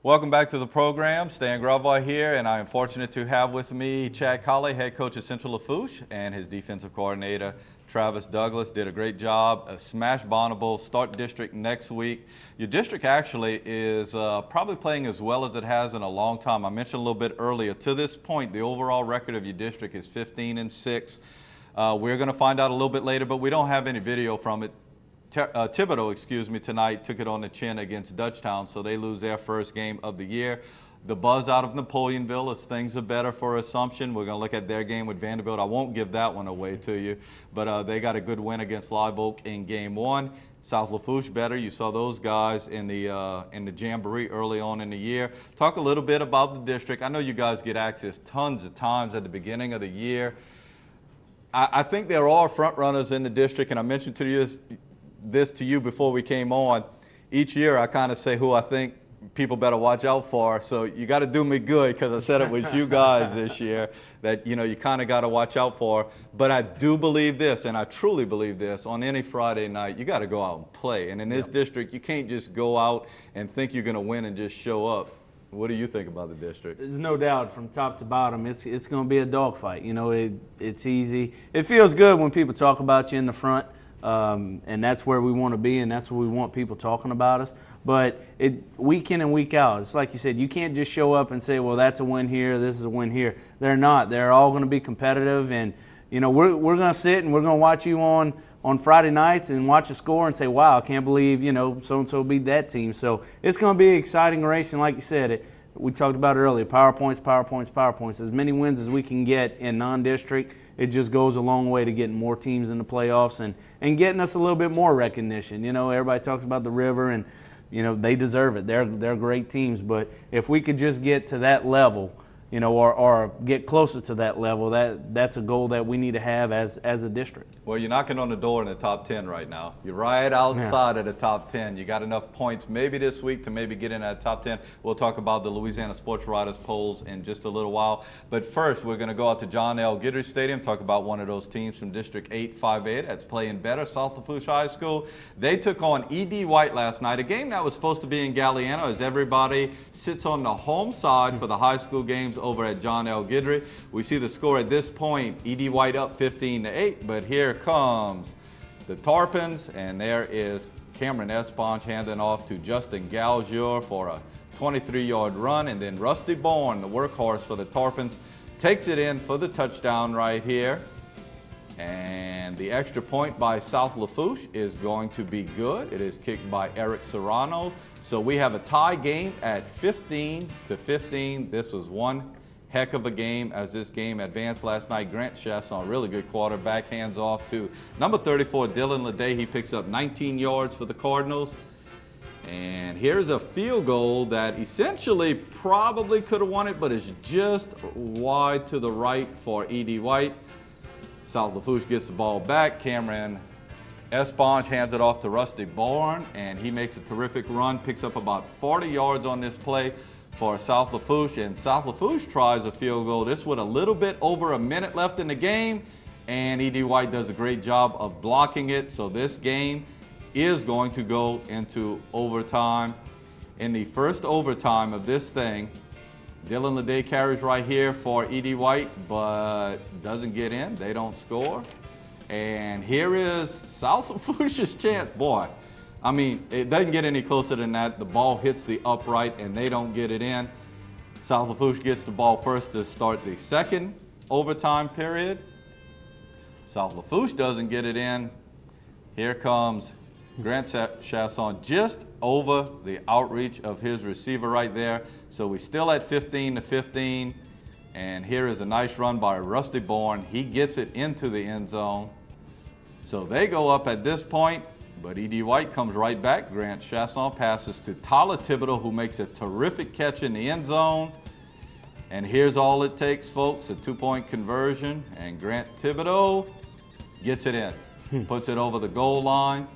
Welcome back to the program. Stan Gravois here, and I am fortunate to have with me Chad Colley, head coach of Central Lafourche, and his defensive coordinator, Travis Douglas. Did a great job. Smash Bonneville, start district next week. Your district actually is probably playing as well as it has in a long time. I mentioned a little bit earlier, to this point, the overall record of your district is 15-6. We're going to find out a little bit later, but we don't have any video from it. Thibodaux, tonight took it on the chin against Dutchtown, so they lose their first game of the year. The buzz out of Napoleonville is things are better for Assumption. We're going to look at their game with Vanderbilt. I won't give that one away to you, but they got a good win against Live Oak in game one. South Lafourche better. You saw those guys in the Jamboree early on in the year. Talk a little bit about the district. I know you guys get access tons of times at the beginning of the year. I think there are front runners in the district, and I mentioned to you this to you before we came on. Each year I kind of say who I think people better watch out for. So you got to do me good, because I said it was you guys this year that you kind of got to watch out for. But I do believe this, and I truly believe this, on any Friday night you got to go out and play. And in this district you can't just go out and think you're going to win and just show up. What do you think about the district? There's no doubt from top to bottom it's going to be a dogfight. It's easy. It feels good when people talk about you in the front. And that's where we want to be, and that's where we want people talking about us. But week in and week out, it's like you said, you can't just show up and say, well, that's a win here, this is a win here. They're not. They're all going to be competitive, and we're going to sit and we're going to watch you on Friday nights and watch a score and say, wow, I can't believe so-and-so beat that team. So it's going to be an exciting race, and like you said, we talked about it earlier, PowerPoints. As many wins as we can get in non-district, it just goes a long way to getting more teams in the playoffs and getting us a little bit more recognition. Everybody talks about the River, and they deserve it. They're great teams, but if we could just get to that level, or get closer to that level, that's a goal that we need to have as a district. Well, you're knocking on the door in the top 10 right now. You're right outside of the top 10. You got enough points maybe this week to maybe get in that top 10. We'll talk about the Louisiana Sports Writers polls in just a little while. But first, we're going to go out to John L. Guidry Stadium, talk about one of those teams from District 858 that's playing better, South Lafourche High School. They took on E.D. White last night, a game that was supposed to be in Galliano, as everybody sits on the home side for the high school games over at John L. Guidry. We see the score at this point, E.D. White up 15-8, but here comes the Tarpons, and there is Cameron Esponge handing off to Justin Galjour for a 23-yard run, and then Rusty Bourne, the workhorse for the Tarpons, takes it in for the touchdown right here. And the extra point by South Lafourche is going to be good. It is kicked by Eric Serrano. So we have a tie game at 15-15. This was one heck of a game as this game advanced last night. Grant Chasson, really good quarterback, hands off to number 34, Dylan Leday. He picks up 19 yards for the Cardinals. And here's a field goal that essentially probably could have won it, but is just wide to the right for E.D. White. South Lafourche gets the ball back. Cameron Esponge hands it off to Rusty Bourne, and he makes a terrific run, picks up about 40 yards on this play for South Lafourche, and South Lafourche tries a field goal. This with a little bit over a minute left in the game, and E.D. White does a great job of blocking it. So this game is going to go into overtime. In the first overtime of this thing, Dylan Leday carries right here for E.D. White, but doesn't get in. They don't score. And here is South Lafourche's chance. Boy, I mean, it doesn't get any closer than that. The ball hits the upright, and they don't get it in. South Lafourche gets the ball first to start the second overtime period. South Lafourche doesn't get it in. Here comes Grant Chasson just over the outreach of his receiver right there. So we're still at 15-15. And here is a nice run by Rusty Bourne. He gets it into the end zone. So they go up at this point, but E.D. White comes right back. Grant Chasson passes to Tyler Thibodaux, who makes a terrific catch in the end zone. And here's all it takes, folks, a two-point conversion. And Grant Thibodaux gets it in, puts it over the goal line.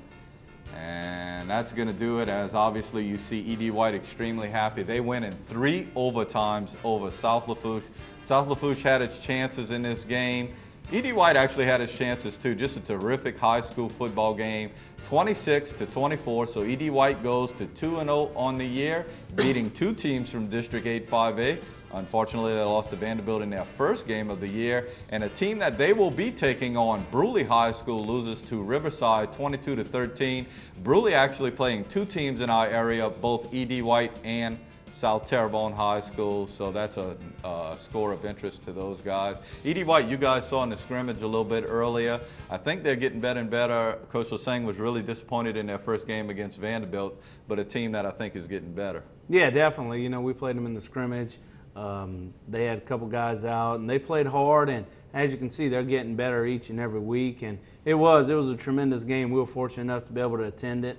And that's going to do it, as obviously you see E.D. White extremely happy. They win in 3 overtimes over South Lafourche. South Lafourche had its chances in this game. E.D. White actually had his chances too. Just a terrific high school football game, 26-24. So E.D. White goes to 2-0 on the year, beating two teams from District 8 5A. Unfortunately, they lost to Vanderbilt in their first game of the year, and a team that they will be taking on, Bruley High School, loses to Riverside 22-13. Bruley actually playing two teams in our area, both E.D. White and South Terrebonne High School, so that's a score of interest to those guys. E.D. White, you guys saw in the scrimmage a little bit earlier. I think they're getting better and better. Coach Lasang was really disappointed in their first game against Vanderbilt, but a team that I think is getting better. Yeah, definitely. You know, we played them in the scrimmage. They had a couple guys out, and they played hard, and as you can see, they're getting better each and every week, and it was a tremendous game. We were fortunate enough to be able to attend it.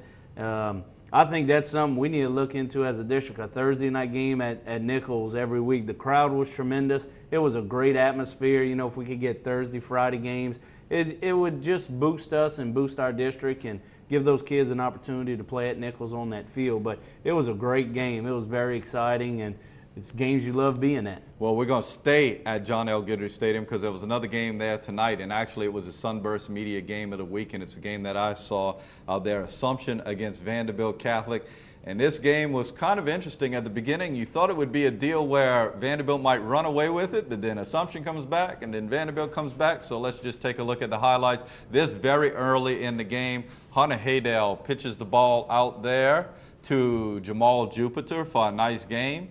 I think that's something we need to look into as a district, a Thursday night game at Nichols every week. The crowd was tremendous. It was a great atmosphere. You know, if we could get Thursday, Friday games, it would just boost us and boost our district and give those kids an opportunity to play at Nichols on that field. But it was a great game. It was very exciting, and it's games you love being at. Well, we're going to stay at John L. Goodrich Stadium because there was another game there tonight, and actually it was a Sunburst Media game of the week, and it's a game that I saw out there, Assumption against Vanderbilt Catholic. And this game was kind of interesting. At the beginning, you thought it would be a deal where Vanderbilt might run away with it, but then Assumption comes back, and then Vanderbilt comes back. So let's just take a look at the highlights. This very early in the game, Hunter Haydell pitches the ball out there to Jamal Jupiter for a nice game.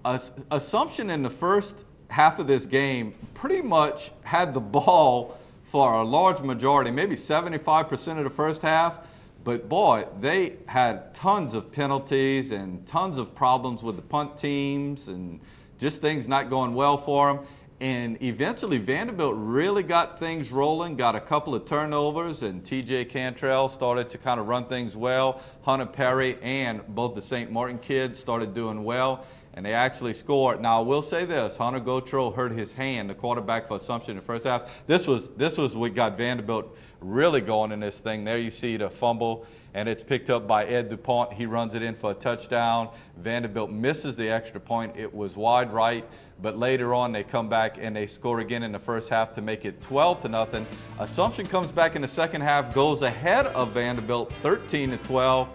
Assumption in the first half of this game pretty much had the ball for a large majority, maybe 75% of the first half. But boy, they had tons of penalties and tons of problems with the punt teams and just things not going well for them. And eventually Vanderbilt really got things rolling, got a couple of turnovers, and TJ Cantrell started to kind of run things well. Hunter Perry and both the St. Martin kids started doing well, and they actually scored. Now, I will say this, Hunter Gautreaux hurt his hand, the quarterback for Assumption in the first half. This was what got Vanderbilt really going in this thing. There you see the fumble, and it's picked up by Ed DuPont. He runs it in for a touchdown. Vanderbilt misses the extra point. It was wide right, but later on they come back and they score again in the first half to make it 12-0. Assumption comes back in the second half, goes ahead of Vanderbilt 13-12.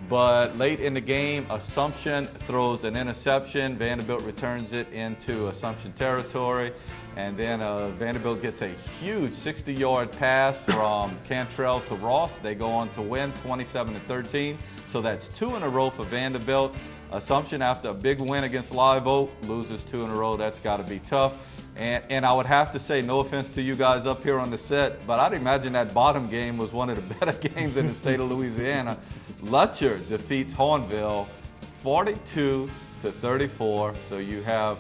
But late in the game, Assumption throws an interception. Vanderbilt returns it into Assumption territory. And then Vanderbilt gets a huge 60-yard pass from Cantrell to Ross. They go on to win 27-13. So that's 2 in a row for Vanderbilt. Assumption, after a big win against Live Oak, loses 2 in a row. That's got to be tough. And I would have to say, no offense to you guys up here on the set, but I'd imagine that bottom game was one of the better games in the state of Louisiana. Lutcher defeats Hornville 42-34. So you have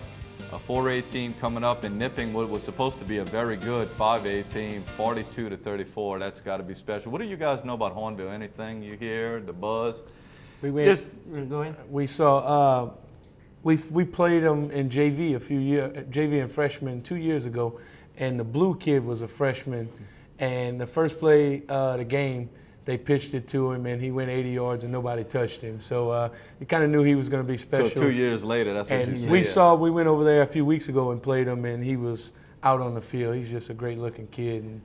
a 4A team coming up and nipping what was supposed to be a very good 5A team, 42-34. That's got to be special. What do you guys know about Hornville? Anything you hear, the buzz? We went. Go ahead. We saw. We played them in JV JV and freshman 2 years ago, and the blue kid was a freshman, and the first play of the game, they pitched it to him, and he went 80 yards, and nobody touched him. So you kind of knew he was going to be special. So 2 years later, that's what and you said. We went over there a few weeks ago and played him, and he was out on the field. He's just a great-looking kid. And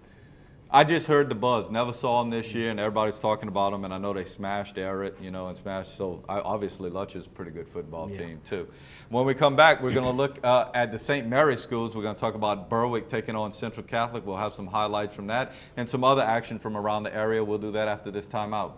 I just heard the buzz. Never saw him this year, and everybody's talking about him. And I know they smashed Everett, and smashed. So obviously, Lutcher's a pretty good football team too. When we come back, we're going to look at the St. Mary's schools. We're going to talk about Berwick taking on Central Catholic. We'll have some highlights from that and some other action from around the area. We'll do that after this timeout.